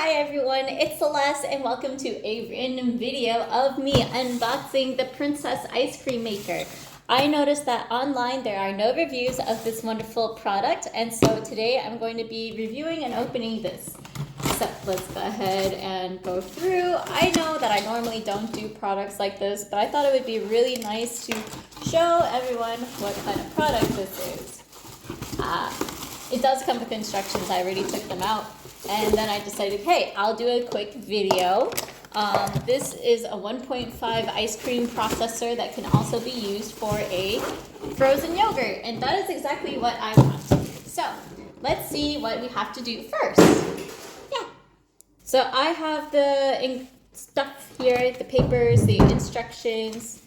Hi everyone, it's Celeste and welcome to a random video of me unboxing the Princess Ice Cream Maker. I noticed that online there are no reviews of this wonderful product, and so today I'm going to be reviewing and opening this. So let's go ahead and go through. I know that I normally don't do products like this, but I thought it would be really nice to show everyone what kind of product this is. It does come with instructions. I already took them out. And then I decided, hey, I'll do a quick video. This is a 1.5 ice cream processor that can also be used for a frozen yogurt. And that is exactly what I want. So let's see what we have to do first. Yeah. So I have the stuff here, the papers, the instructions.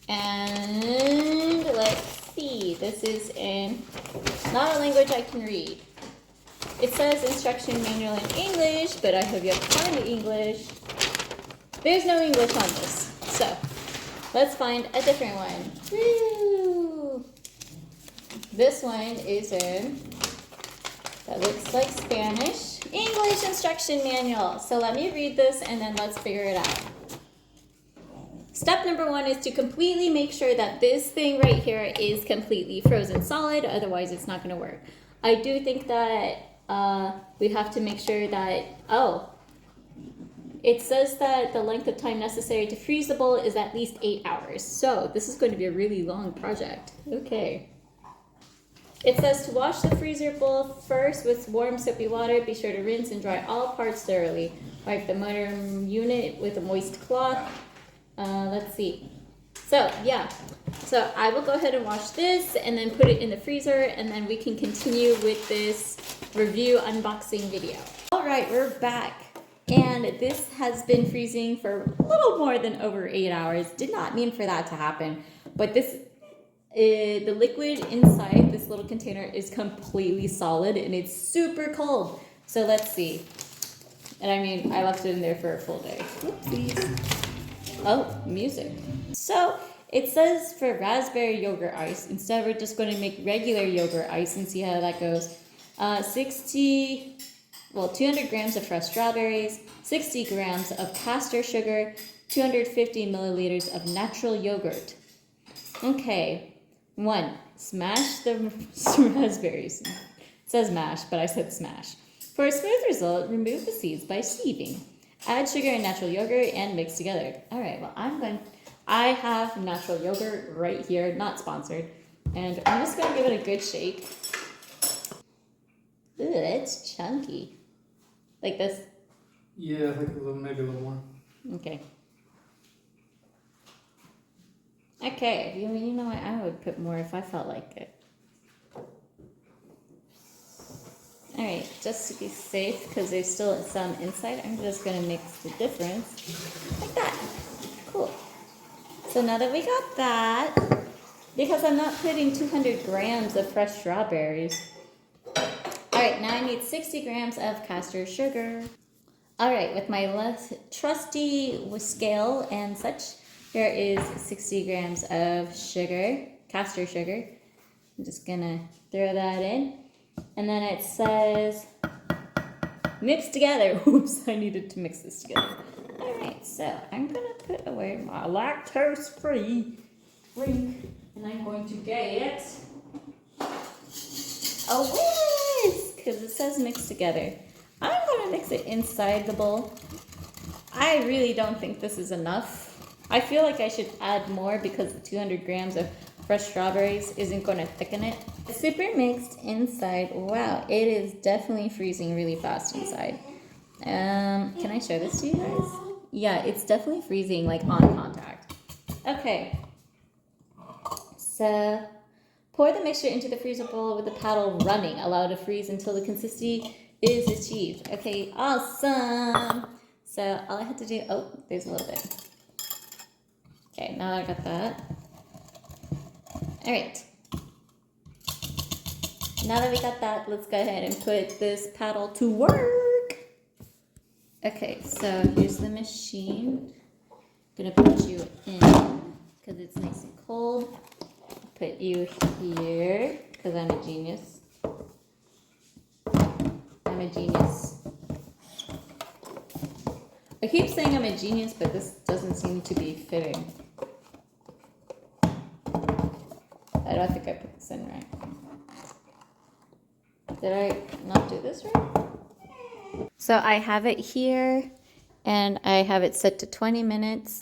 And let's see. This is in not a language I can read. It says instruction manual in English, but I have yet to find the English. There's no English on this, so let's find a different one. Woo! This one is in, that looks like Spanish, English instruction manual. So let me read this and then let's figure it out. Step number 1 is to completely make sure that this thing right here is completely frozen solid, otherwise it's not going to work. I do think that we have to make sure that, it says that the length of time necessary to freeze the bowl is at least 8 hours. So this is going to be a really long project. Okay. It says to wash the freezer bowl first with warm soapy water. Be sure to rinse and dry all parts thoroughly. Wipe the motor unit with a moist cloth. Let's see. So yeah, so I will go ahead and wash this and then put it in the freezer, and then we can continue with this review unboxing video. All right, we're back, and this has been freezing for a little more than over 8 hours. Did not mean for that to happen, but this the liquid inside this little container is completely solid and it's super cold. So let's see. And I mean, I left it in there for a full day. Oopsies. Oh, music. So it says for raspberry yogurt ice. Instead, we're just going to make regular yogurt ice and see how that goes. 200 grams of fresh strawberries, 60 grams of castor sugar, 250 milliliters of natural yogurt. Okay, 1, smash the raspberries. It says mash, but I said smash. For a smooth result, remove the seeds by sieving. Add sugar and natural yogurt and mix together. All right, well, I have natural yogurt right here, not sponsored. And I'm just gonna give it a good shake. Ooh, it's chunky. Like this? Yeah, like maybe a little more. Okay. Okay, you know what? I would put more if I felt like it. Alright, just to be safe, because there's still some inside, I'm just going to mix the difference like that. Cool. So now that we got that, because I'm not putting 200 grams of fresh strawberries. Alright, now I need 60 grams of castor sugar. Alright, with my less trusty scale and such, here is 60 grams of sugar, castor sugar. I'm just going to throw that in. And then it says, mix together. Oops, I needed to mix this together. All right, so I'm going to put away my lactose-free drink. And I'm going to get a whisk, because it says mix together. I'm going to mix it inside the bowl. I really don't think this is enough. I feel like I should add more because the 200 grams of fresh strawberries isn't going to thicken it. It's super mixed inside. Wow, it is definitely freezing really fast inside. Can I show this to you guys? Yeah, it's definitely freezing like on contact. Okay. So pour the mixture into the freezer bowl with the paddle running. Allow it to freeze until the consistency is achieved. Okay, awesome. So all I have to do, there's a little bit. Okay, now I got that. All right. Now that we got that, let's go ahead and put this paddle to work. Okay, so here's the machine. I'm gonna put you in because it's nice and cold. Put you here because I'm a genius. I'm a genius. I keep saying I'm a genius, but this doesn't seem to be fitting. I don't think I put this in right. Did I not do this right? So I have it here, and I have it set to 20 minutes.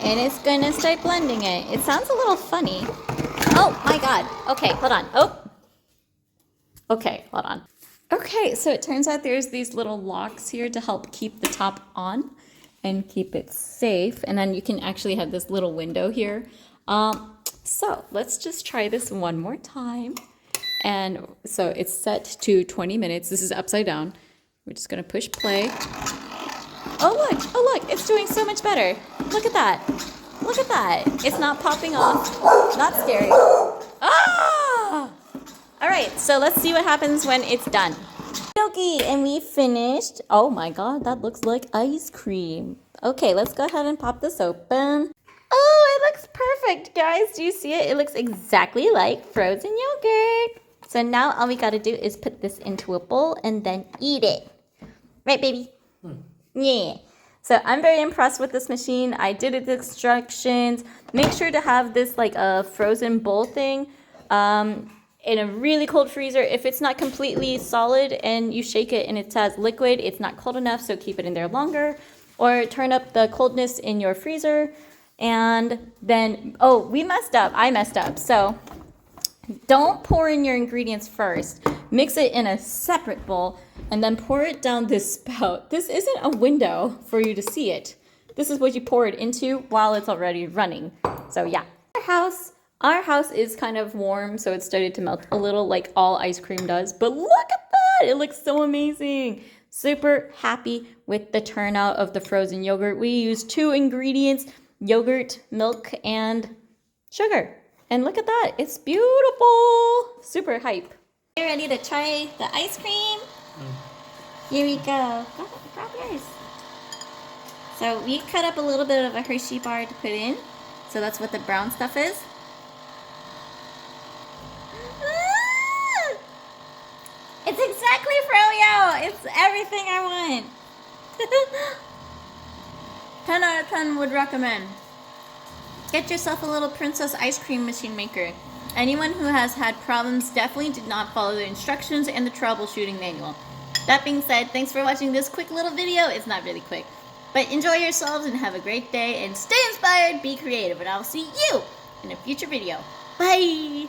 And it's gonna start blending it. It sounds a little funny. Oh my god. Okay, hold on. Oh. Okay, hold on. Okay, so it turns out there's these little locks here to help keep the top on and keep it safe. And then you can actually have this little window here. So let's just try this one more time. And so it's set to 20 minutes. This is upside down. We're just gonna push play. Oh look, it's doing so much better. Look at that. Look at that. It's not popping off. Not scary. Ah! All right, so let's see what happens when it's done. Okay, and we finished. Oh my god, that looks like ice cream. Okay, let's go ahead and pop this open. Oh, it looks perfect, guys. Do you see it? It looks exactly like frozen yogurt. So now all we gotta do is put this into a bowl and then eat it. Right, baby? Yeah. So I'm very impressed with this machine. I did its instructions. Make sure to have this like a frozen bowl thing in a really cold freezer. If it's not completely solid and you shake it and it says liquid, it's not cold enough, so keep it in there longer. Or turn up the coldness in your freezer. And then, oh, we messed up. I messed up. So don't pour in your ingredients first. Mix it in a separate bowl and then pour it down this spout. This isn't a window for you to see it. This is what you pour it into while it's already running. So yeah. Our house is kind of warm, so it started to melt a little like all ice cream does. But look at that! It looks so amazing. Super happy with the turnout of the frozen yogurt. We used 2 ingredients, yogurt, milk, and sugar. And look at that, it's beautiful. Super hype. You ready to try the ice cream? Here we go. Grab yours. So we cut up a little bit of a Hershey bar to put in. So that's what the brown stuff is. Ah! It's exactly Froyo. It's everything I want. 10 out of 10 would recommend. Get yourself a little princess ice cream machine maker. Anyone who has had problems definitely did not follow the instructions and the troubleshooting manual. That being said, thanks for watching this quick little video. It's not really quick. But enjoy yourselves and have a great day and stay inspired, be creative, and I'll see you in a future video. Bye!